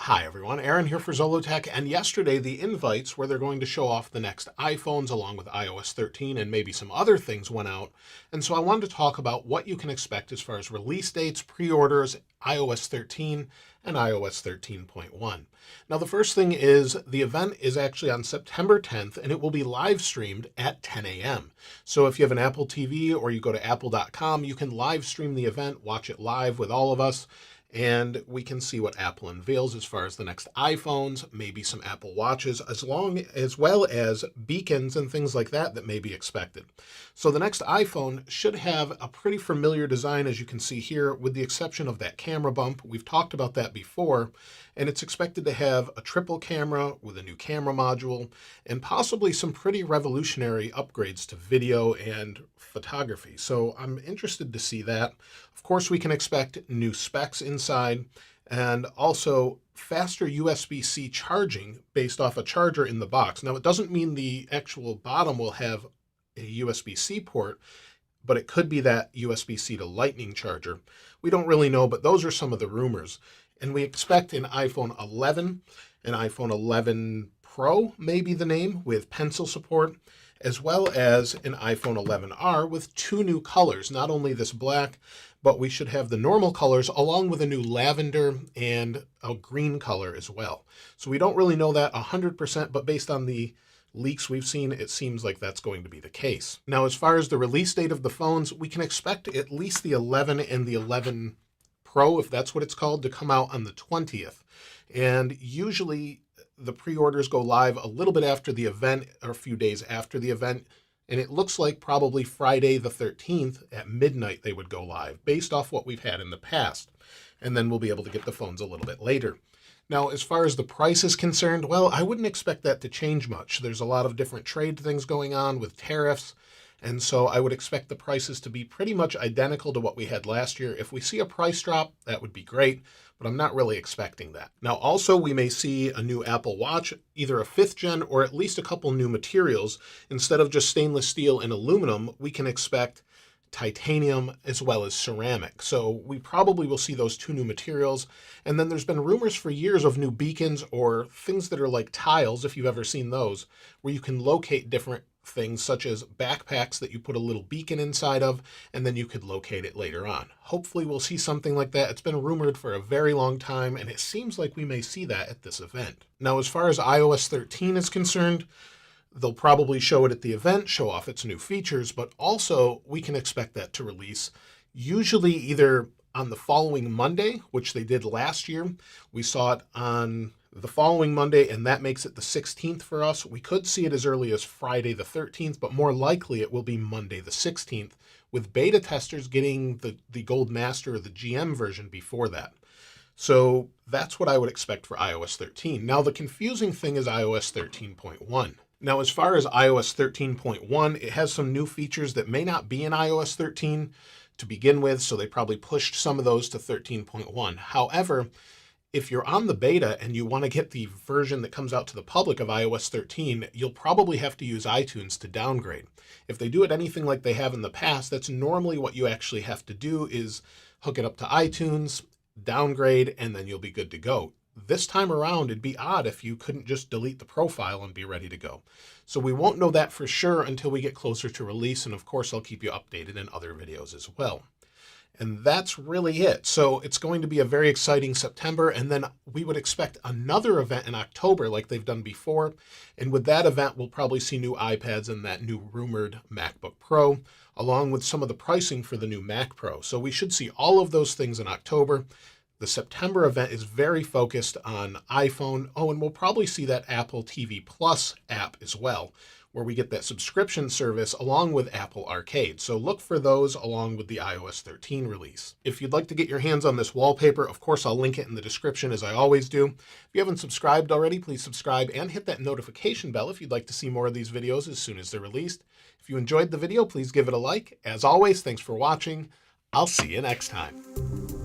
Hi everyone, Aaron here for Zollotech, and yesterday the invites where they're going to show off the next iPhones along with iOS 13 and maybe some other things went out, and so I wanted to talk about what you can expect as far as release dates, pre-orders, iOS 13, and iOS 13.1. Now the first thing is the event is actually on September 10th and it will be live streamed at 10 a.m. So if you have an Apple TV or you go to apple.com, you can live stream the event, watch it live with all of us, and we can see what Apple unveils as far as the next iPhones, maybe some Apple Watches, as well as beacons and things like that that may be expected. So the next iPhone should have a pretty familiar design, as you can see here, with the exception of that camera bump. We've talked about that before, and it's expected to have a triple camera with a new camera module and possibly some pretty revolutionary upgrades to video and photography. So I'm interested to see that. Of course, we can expect new specs inside and also faster USB-C charging based off a charger in the box. Now, it doesn't mean the actual bottom will have a USB-C port, but it could be that USB-C to Lightning charger. We don't really know, but those are some of the rumors. And we expect an iPhone 11, an iPhone 11 Pro may be the name, with pencil support, as well as an iPhone 11R with two new colors, not only this black, but we should have the normal colors along with a new lavender and a green color as well. So we don't really know that 100%, but based on the leaks we've seen, it seems like that's going to be the case. Now, as far as the release date of the phones, we can expect at least the 11 and the 11 Pro, if that's what it's called, to come out on the 20th. And usually the pre-orders go live a little bit after the event or a few days after the event. And it looks like probably Friday the 13th at midnight they would go live based off what we've had in the past. And then we'll be able to get the phones a little bit later. Now, as far as the price is concerned, well, I wouldn't expect that to change much. There's a lot of different trade things going on with tariffs. And so I would expect the prices to be pretty much identical to what we had last year. If we see a price drop, that would be great, but I'm not really expecting that. Now, also, we may see a new Apple Watch, either a 5th gen or at least a couple new materials. Instead of just stainless steel and aluminum, we can expect titanium as well as ceramic. So we probably will see those two new materials. And then there's been rumors for years of new beacons or things that are like tiles, if you've ever seen those, where you can locate different things such as backpacks that you put a little beacon inside of, and then you could locate it later on. Hopefully we'll see something like that. It's been rumored for a very long time, and it seems like we may see that at this event. Now, as far as iOS 13 is concerned, they'll probably show it at the event, show off its new features, but also we can expect that to release usually either on the following Monday, which they did last year. We saw it on the following Monday, and that makes it the 16th for us. We could see it as early as Friday the 13th, but more likely it will be Monday the 16th, with beta testers getting the Gold Master or the GM version before that. So that's what I would expect for iOS 13. Now, the confusing thing is iOS 13.1. Now, as far as iOS 13.1, it has some new features that may not be in iOS 13 to begin with, so they probably pushed some of those to 13.1. However, if you're on the beta and you want to get the version that comes out to the public of iOS 13, you'll probably have to use iTunes to downgrade. If they do it anything like they have in the past, that's normally what you actually have to do is hook it up to iTunes, downgrade, and then you'll be good to go. This time around, it'd be odd if you couldn't just delete the profile and be ready to go. So we won't know that for sure until we get closer to release, and of course I'll keep you updated in other videos as well. And that's really it. So it's going to be a very exciting September, and then we would expect another event in October like they've done before. And with that event, we'll probably see new iPads and that new rumored MacBook Pro, along with some of the pricing for the new Mac Pro. So we should see all of those things in October. The September event is very focused on iPhone. Oh, and we'll probably see that Apple TV Plus app as well, where we get that subscription service along with Apple Arcade. So look for those along with the iOS 13 release. If you'd like to get your hands on this wallpaper, of course, I'll link it in the description as I always do. If you haven't subscribed already, please subscribe and hit that notification bell if you'd like to see more of these videos as soon as they're released. If you enjoyed the video, please give it a like. As always, thanks for watching. I'll see you next time.